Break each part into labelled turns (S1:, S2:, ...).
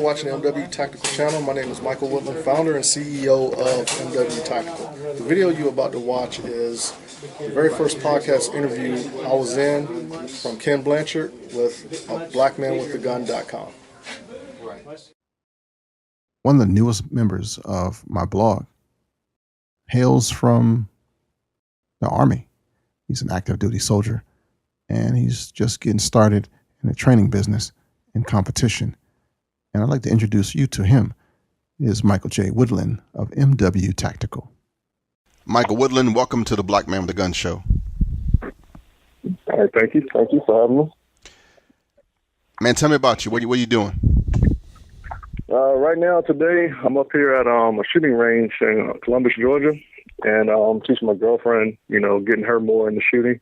S1: watching the MW Tactical channel. My name is Michael Woodland, founder and CEO of MW Tactical. The video you're about to watch is the very first podcast interview I was in from Ken Blanchard with blackmanwiththegun.com.
S2: One of the newest members of my blog hails from the Army. He's an active duty soldier, and he's just getting started in the training business and competition. And I'd like to introduce you to him. He is Michael J. Woodland of MW Tactical. Michael Woodland, welcome to the Black Man with the Gun show.
S3: All right, thank you. Thank you for having me.
S2: Man, tell me about you. What are you doing?
S3: Right now, today, I'm up here at a shooting range in Columbus, Georgia, and I'm teaching my girlfriend, getting her more into shooting.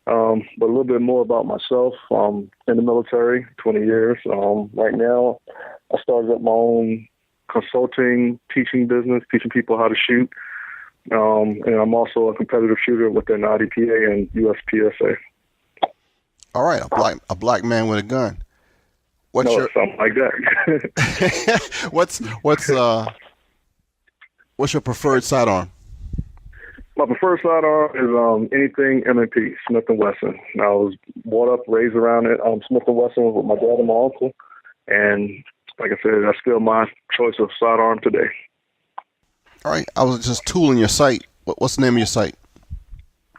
S3: But a little bit more about myself. I'm in the military, 20 years. Right now, I started up my own consulting, teaching business, teaching people how to shoot. And I'm also a competitive shooter within IDPA and USPSA.
S2: All right, a black man with a gun.
S3: Something like that.
S2: What's your preferred sidearm?
S3: My preferred sidearm is anything M&P, Smith & Wesson. I was brought up, raised around it. Smith & Wesson with my dad and my uncle. And like I said, that's still my choice of sidearm today.
S2: All right. I was just tooling your site. What's the name of your site?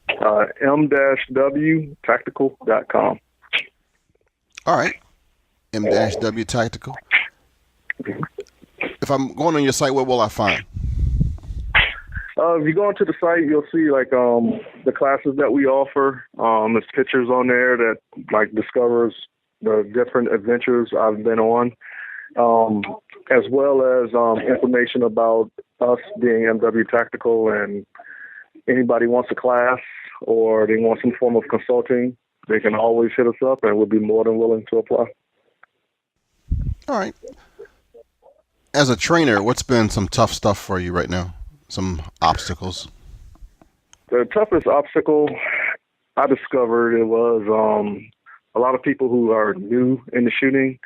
S3: M-WTactical.com.
S2: All right. M-W Tactical. If I'm going on your site, what will I find?
S3: If you go onto the site, you'll see the classes that we offer. There's pictures on there that discovers the different adventures I've been on, as well as information about us being MW Tactical. And anybody wants a class or they want some form of consulting, they can always hit us up, and we'll be more than willing to apply.
S2: All right. As a trainer, what's been some tough stuff for you right now? Some obstacles?
S3: The toughest obstacle I discovered, it was a lot of people who are new in the shooting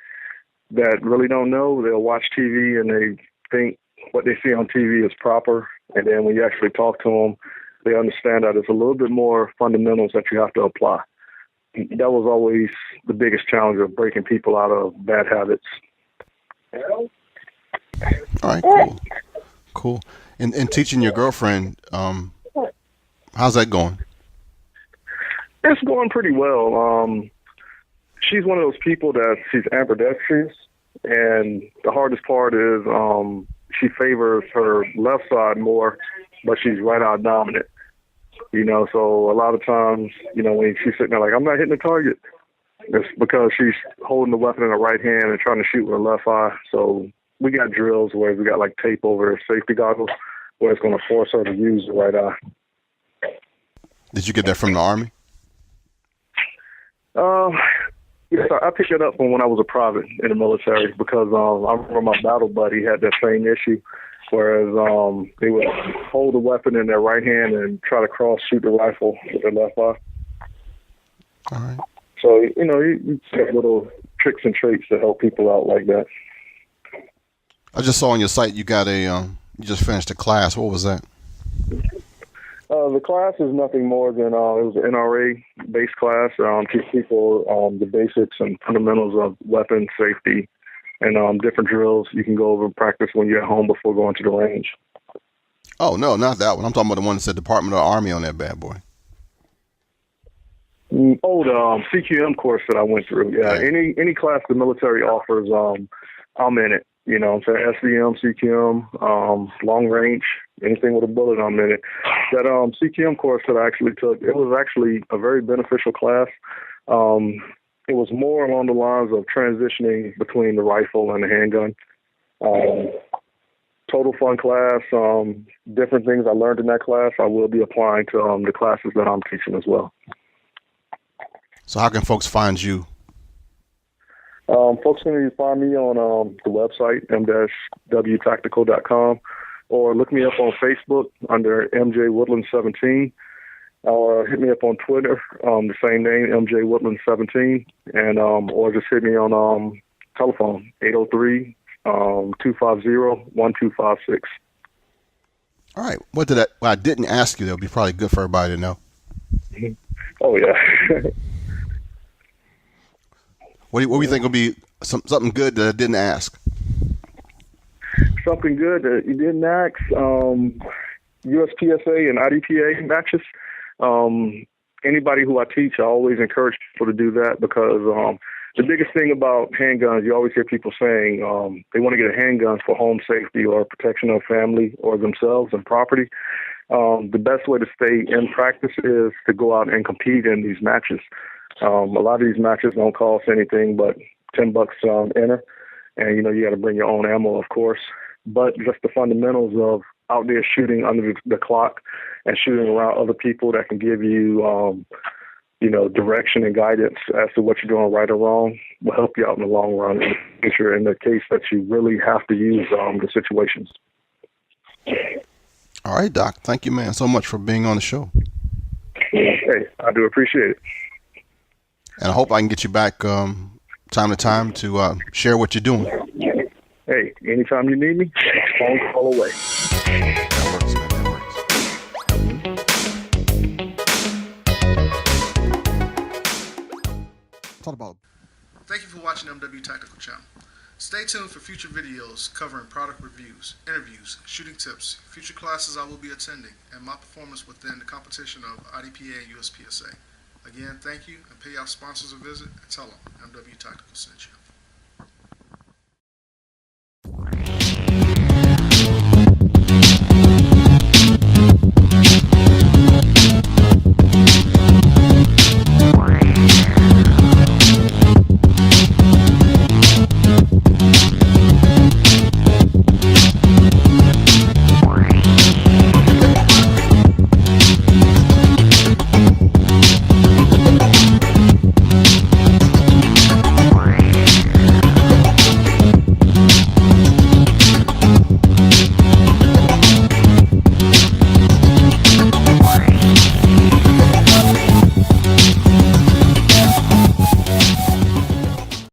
S3: that really don't know. They'll watch TV and they think what they see on TV is proper. And then when you actually talk to them, they understand that it's a little bit more fundamentals that you have to apply. That was always the biggest challenge of breaking people out of bad habits.
S2: All right, cool. And teaching your girlfriend, how's that going?
S3: It's going pretty well. She's one of those people that she's ambidextrous, and the hardest part is she favors her left side more, but she's right-eye dominant. So a lot of times, when she's sitting there like, I'm not hitting the target, it's because she's holding the weapon in her right hand and trying to shoot with her left eye. So we got drills where we got tape over her safety goggles where it's going to force her to use the right eye.
S2: Did you get that from the Army?
S3: Yes, I picked it up from when I was a private in the military because I remember my battle buddy had that same issue, whereas they would hold the weapon in their right hand and try to cross-shoot the rifle with their left eye.
S2: All right.
S3: So, you have little tricks and traits to help people out like that.
S2: I just saw on your site you got you just finished a class. What was that?
S3: The class is nothing more than it was an NRA-based class. Teach people the basics and fundamentals of weapon safety and different drills you can go over and practice when you're at home before going to the range.
S2: Oh, no, not that one. I'm talking about the one that said Department of the Army on that bad boy.
S3: The CQM course that I went through. Yeah, any class the military offers, I'm in it. I'm saying SVM, CQM, long range, anything with a bullet, I'm in it. That CQM course that I actually took, it was actually a very beneficial class. It was more along the lines of transitioning between the rifle and the handgun. Total fun class. Different things I learned in that class, I will be applying to the classes that I'm teaching as well.
S2: So how can folks find you?
S3: Folks can find me on the website, m-wtactical.com, or look me up on Facebook under MJ Woodland 17, or hit me up on Twitter, the same name, MJ Woodland 17, and or just hit me on telephone, 250-1256.
S2: All right. What I didn't ask you, that'll be probably good for everybody to know.
S3: Oh, yeah.
S2: What do you think will be something good that I didn't ask?
S3: Something good that you didn't ask, USPSA and IDPA matches. Anybody who I teach, I always encourage people to do that because the biggest thing about handguns, you always hear people saying they want to get a handgun for home safety or protection of family or themselves and property. The best way to stay in practice is to go out and compete in these matches. A lot of these matches don't cost anything but $10 enter, and you got to bring your own ammo, of course. But just the fundamentals of out there shooting under the clock and shooting around other people that can give you, direction and guidance as to what you're doing right or wrong will help you out in the long run if you're in the case that you really have to use the situations.
S2: All right, Doc. Thank you, man, so much for being on the show.
S3: Hey, I do appreciate it.
S2: And I hope I can get you back time to time to share what you're doing.
S3: Hey, anytime you need me, phone call away.
S2: That works, man. That works. Talk about.
S1: Thank you for watching MW Tactical Channel. Stay tuned for future videos covering product reviews, interviews, shooting tips, future classes I will be attending, and my performance within the competition of IDPA and USPSA. Again, thank you, and pay our sponsors a visit and tell them MW Tactical sent you.